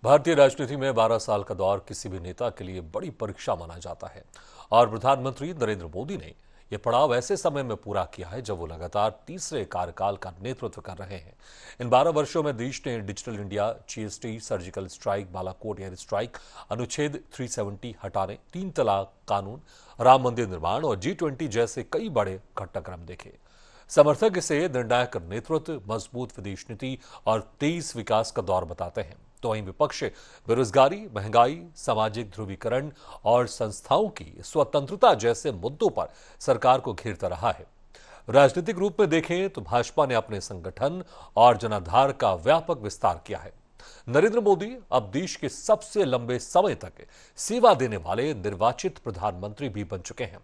भारतीय राजनीति में 12 साल का दौर किसी भी नेता के लिए बड़ी परीक्षा माना जाता है और प्रधानमंत्री नरेंद्र मोदी ने यह पड़ाव ऐसे समय में पूरा किया है जब वो लगातार तीसरे कार्यकाल का नेतृत्व कर रहे हैं। इन 12 वर्षों में देश ने digital India, GST, surgical strike, Balakot air strike, अनुच्छेद 370 हटाने, 3 तलाक कानून, राम मंदिर निर्माण और G20 जैसे कई बड़े घटनाक्रम देखे। समर्थक इसे निर्णायक नेतृत्व, मजबूत विदेश नीति और तेज विकास का दौर बताते हैं, तो वहीं विपक्ष बेरोजगारी, महंगाई, सामाजिक ध्रुवीकरण और संस्थाओं की स्वतंत्रता जैसे मुद्दों पर सरकार को घेरता रहा है। राजनीतिक रूप में देखें तो भाजपा ने अपने संगठन और जनाधार का व्यापक विस्तार किया है। नरेंद्र मोदी अब देश के सबसे लंबे समय तक सेवा देने वाले निर्वाचित प्रधानमंत्री भी बन चुके हैं।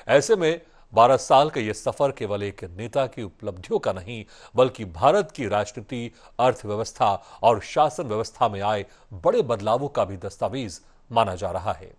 ऐसे में 12 साल का यह सफर केवल एक नेता की उपलब्धियों का नहीं, बल्कि भारत की राजनीति, अर्थव्यवस्था और शासन व्यवस्था में आए बड़े बदलावों का भी दस्तावेज माना जा रहा है।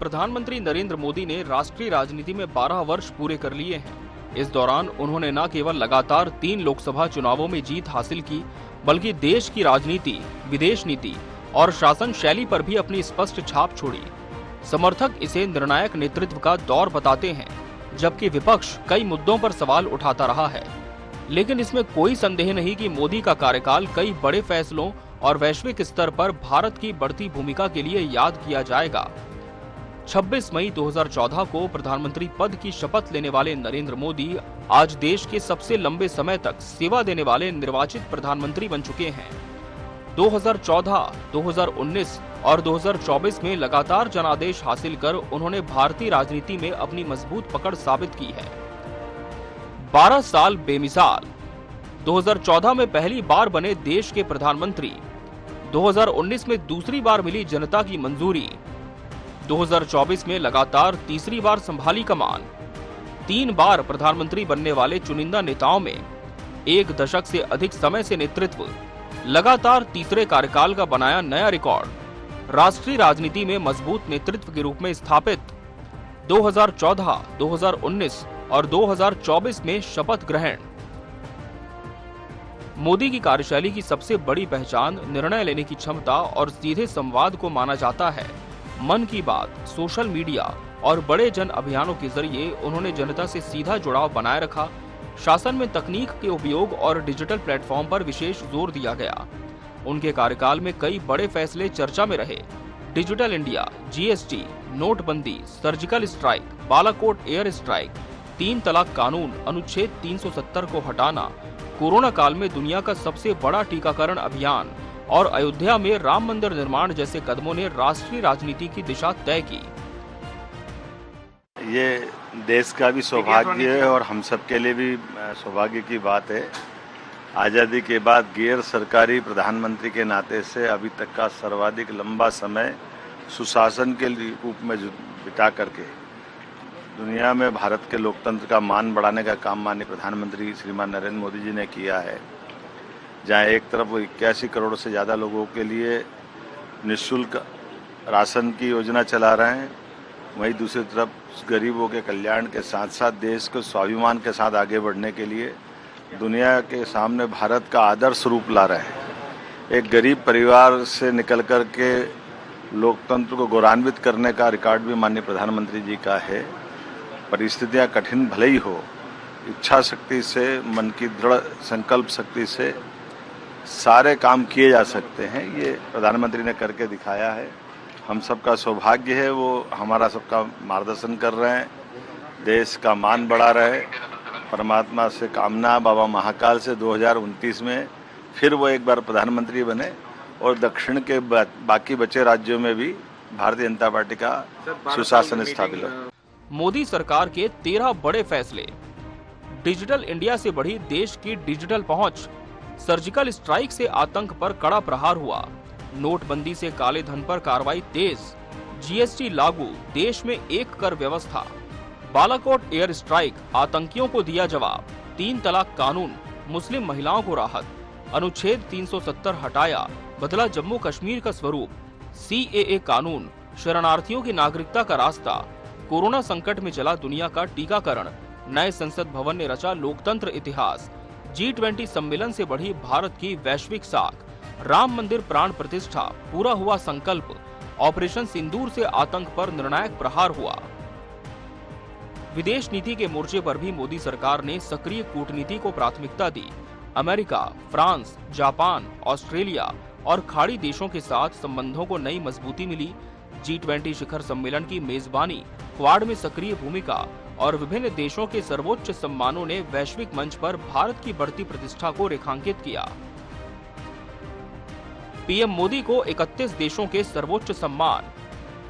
प्रधानमंत्री नरेंद्र मोदी ने राष्ट्रीय राजनीति में 12 वर्ष पूरे कर लिए हैं। इस दौरान उन्होंने न केवल लगातार 3 लोकसभा चुनावों में जीत हासिल की, बल्कि देश की राजनीति, विदेश नीति और शासन शैली पर भी अपनी स्पष्ट छाप छोड़ी। समर्थक इसे निर्णायक नेतृत्व का दौर बताते हैं, जबकि विपक्ष कई मुद्दों पर सवाल उठाता रहा है। लेकिन इसमें कोई संदेह नहीं कि मोदी का कार्यकाल कई बड़े फैसलों और वैश्विक स्तर पर भारत की बढ़ती भूमिका के लिए याद किया जाएगा। 26 मई 2014 को प्रधानमंत्री पद की शपथ लेने वाले नरेंद्र मोदी आज देश के सबसे लंबे समय तक सेवा देने वाले निर्वाचित प्रधानमंत्री बन चुके हैं। 2014, 2019 और 2024 में लगातार जनादेश हासिल कर उन्होंने भारतीय राजनीति में अपनी मजबूत पकड़ साबित की है। 12 साल बेमिसाल। 2014 में पहली बार बने देश के प्रधानमंत्री, 2019 में दूसरी बार मिली जनता की मंजूरी, 2024 में लगातार तीसरी बार संभाली कमान। 3 बार प्रधानमंत्री बनने वाले चुनिंदा नेताओं में 1 दशक से अधिक समय से नेतृत्व, लगातार तीसरे कार्यकाल का बनाया नया रिकॉर्ड, राष्ट्रीय राजनीति में मजबूत नेतृत्व के रूप में स्थापित। 2014, 2019 और 2024 में शपथ ग्रहण। मोदी की कार्यशैली की सबसे बड़ी पहचान निर्णय लेने की क्षमता और सीधे संवाद को माना जाता है। मन की बात, सोशल मीडिया और बड़े जन अभियानों के जरिए उन्होंने जनता से सीधा जुड़ाव बनाए रखा। शासन में तकनीक के उपयोग और डिजिटल प्लेटफॉर्म पर विशेष जोर दिया गया। उनके कार्यकाल में कई बड़े फैसले चर्चा में रहे। डिजिटल इंडिया, जीएसटी, नोटबंदी, surgical strike, Balakot air strike, 3 तलाक कानून, अनुच्छेद 370 को हटाना, कोरोना काल में दुनिया का सबसे बड़ा टीकाकरण अभियान और अयोध्या में राम मंदिर निर्माण जैसे कदमों ने राष्ट्रीय राजनीति की दिशा तय की। ये देश का भी सौभाग्य है और हम सब के लिए भी सौभाग्य की बात है। आज़ादी के बाद गैर सरकारी प्रधानमंत्री के नाते से अभी तक का सर्वाधिक लंबा समय सुशासन के रूप में बिता करके दुनिया में भारत के लोकतंत्र का मान बढ़ाने का काम माननीय प्रधानमंत्री श्रीमान नरेंद्र मोदी जी ने किया है। जहाँ एक तरफ वो 81 करोड़ से ज़्यादा लोगों के लिए निःशुल्क राशन की योजना चला रहे हैं, वहीं दूसरी तरफ गरीबों के कल्याण के साथ साथ देश को स्वाभिमान के साथ आगे बढ़ने के लिए दुनिया के सामने भारत का आदर्श रूप ला रहे हैं। एक गरीब परिवार से निकल कर के लोकतंत्र को गौरवान्वित करने का रिकॉर्ड भी माननीय प्रधानमंत्री जी का है। परिस्थितियाँ कठिन भले ही हो, इच्छा शक्ति से, मन की दृढ़ संकल्प शक्ति से सारे काम किए जा सकते हैं। ये प्रधानमंत्री ने करके दिखाया है। हम सबका सौभाग्य है, वो हमारा सबका मार्गदर्शन कर रहे हैं, देश का मान बढ़ा रहे। परमात्मा से कामना, बाबा महाकाल से 2029 में फिर वो एक बार प्रधानमंत्री बने और दक्षिण के बाकी बचे राज्यों में भी भारतीय जनता पार्टी का सुशासन स्थापित हो। मोदी सरकार के 13 बड़े फैसले। डिजिटल इंडिया से बढ़ी देश की डिजिटल पहुंच। सर्जिकल स्ट्राइक से आतंक पर कड़ा प्रहार हुआ। नोटबंदी से काले धन पर कार्रवाई तेज। जीएसटी लागू, देश में एक कर व्यवस्था। बालाकोट एयर स्ट्राइक, आतंकियों को दिया जवाब। 3 तलाक कानून, मुस्लिम महिलाओं को राहत, अनुच्छेद 370 हटाया, बदला जम्मू कश्मीर का स्वरूप, CAA कानून, शरणार्थियों की नागरिकता का रास्ता, कोरोना संकट में चला दुनिया का टीकाकरण, नए संसद भवन ने रचा लोकतंत्र इतिहास, G20 सम्मेलन से बढ़ी भारत की वैश्विक साख, राम मंदिर प्राण प्रतिष्ठा, पूरा हुआ संकल्प, ऑपरेशन सिंदूर से आतंक पर निर्णायक प्रहार हुआ। विदेश नीति के मोर्चे पर भी मोदी सरकार ने सक्रिय कूटनीति को प्राथमिकता दी। अमेरिका, फ्रांस, जापान, ऑस्ट्रेलिया और खाड़ी देशों के साथ संबंधों को नई मजबूती मिली। G20 शिखर सम्मेलन की मेजबानी, क्वाड में सक्रिय भूमिका और विभिन्न देशों के सर्वोच्च सम्मानों ने वैश्विक मंच पर भारत की बढ़ती प्रतिष्ठा को रेखांकित किया। पीएम मोदी को 31 देशों के सर्वोच्च सम्मान,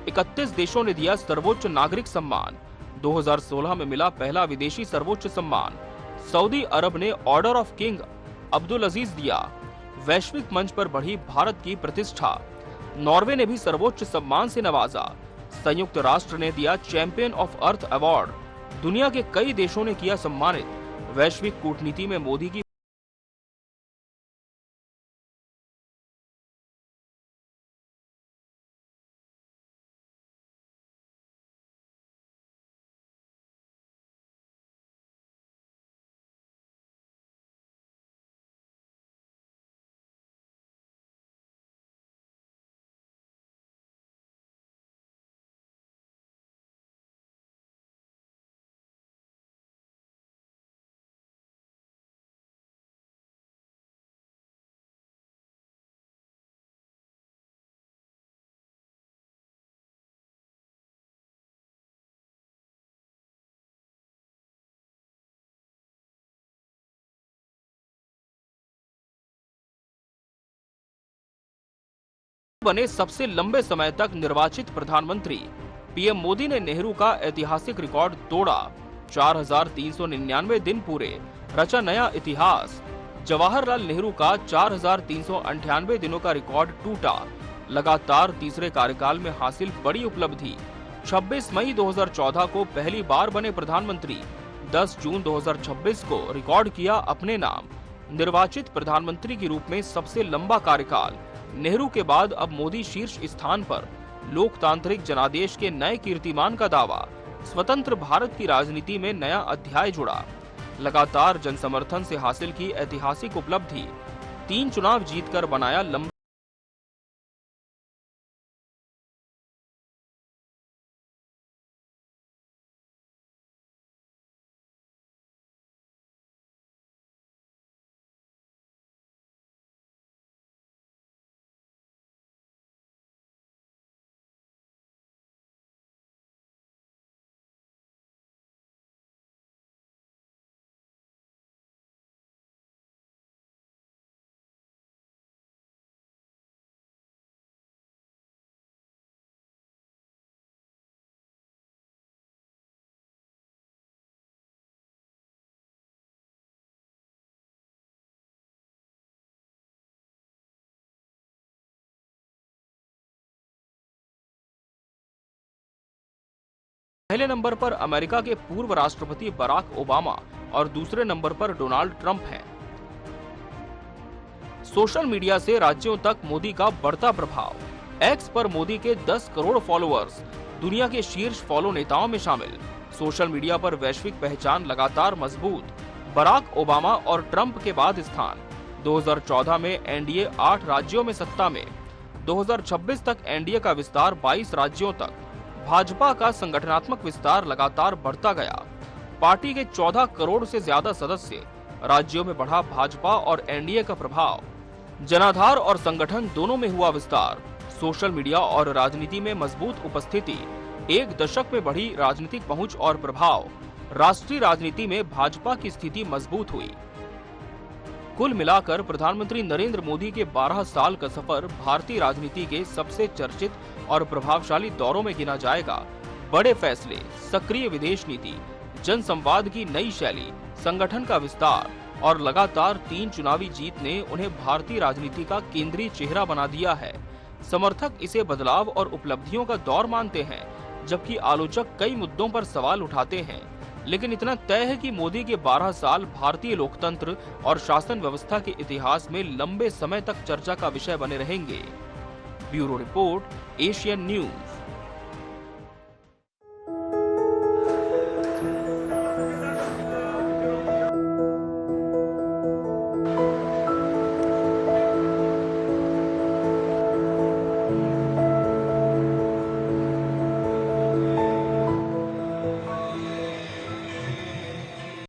31 देशों ने दिया सर्वोच्च नागरिक सम्मान। 2016 में मिला पहला विदेशी सर्वोच्च सम्मान। सऊदी अरब ने ऑर्डर ऑफ किंग अब्दुल अजीज दिया। वैश्विक मंच पर बढ़ी भारत की प्रतिष्ठा। नॉर्वे ने भी सर्वोच्च सम्मान से नवाजा। संयुक्त राष्ट्र ने दिया चैंपियन ऑफ अर्थ अवार्ड। दुनिया के कई देशों ने किया सम्मानित। वैश्विक कूटनीति में मोदी की बने सबसे लंबे समय तक निर्वाचित प्रधानमंत्री। पीएम मोदी ने नेहरू का ऐतिहासिक रिकॉर्ड तोड़ा। 4,399 दिन पूरे, रचा नया इतिहास। जवाहरलाल नेहरू का 4,398 दिनों का रिकॉर्ड टूटा। लगातार तीसरे कार्यकाल में हासिल बड़ी उपलब्धि। 26 मई 2014 को पहली बार बने प्रधानमंत्री। 10 जून 2026 को रिकॉर्ड किया अपने नाम। निर्वाचित प्रधानमंत्री के रूप में सबसे लंबा कार्यकाल। नेहरू के बाद अब मोदी शीर्ष स्थान पर। लोकतांत्रिक जनादेश के नए कीर्तिमान का दावा। स्वतंत्र भारत की राजनीति में नया अध्याय जुड़ा। लगातार जनसमर्थन से हासिल की ऐतिहासिक उपलब्धि। 3 चुनाव जीतकर बनाया लंबा पहले नंबर पर अमेरिका के पूर्व राष्ट्रपति बराक ओबामा और दूसरे नंबर पर डोनाल्ड ट्रंप हैं। सोशल मीडिया से राज्यों तक मोदी का बढ़ता प्रभाव। एक्स पर मोदी के 10 करोड़ फॉलोअर्स, दुनिया के शीर्ष फॉलो नेताओं में शामिल। सोशल मीडिया पर वैश्विक पहचान लगातार मजबूत। बराक ओबामा और ट्रंप के बाद स्थान। 2014 में एनडीए 8 राज्यों में सत्ता में। 2026 तक एनडीए का विस्तार 22 राज्यों तक। भाजपा का संगठनात्मक विस्तार लगातार बढ़ता गया। पार्टी के 14 करोड़ से ज्यादा सदस्य। राज्यों में बढ़ा भाजपा और एनडीए का प्रभाव। जनाधार और संगठन दोनों में हुआ विस्तार। सोशल मीडिया और राजनीति में मजबूत उपस्थिति। 1 दशक में बढ़ी राजनीतिक पहुंच और प्रभाव। राष्ट्रीय राजनीति में भाजपा की स्थिति मजबूत हुई। कुल मिलाकर प्रधानमंत्री नरेंद्र मोदी के 12 साल का सफर भारतीय राजनीति के सबसे चर्चित और प्रभावशाली दौरों में गिना जाएगा। बड़े फैसले, सक्रिय विदेश नीति, जनसंवाद की नई शैली, संगठन का विस्तार और लगातार 3 चुनावी जीत ने उन्हें भारतीय राजनीति का केंद्रीय चेहरा बना दिया है। समर्थक इसे बदलाव और उपलब्धियों का दौर मानते हैं, जबकि आलोचक कई मुद्दों पर सवाल उठाते हैं। लेकिन इतना तय है कि मोदी के 12 साल भारतीय लोकतंत्र और शासन व्यवस्था के इतिहास में लंबे समय तक चर्चा का विषय बने रहेंगे। Bureau report, Asian news.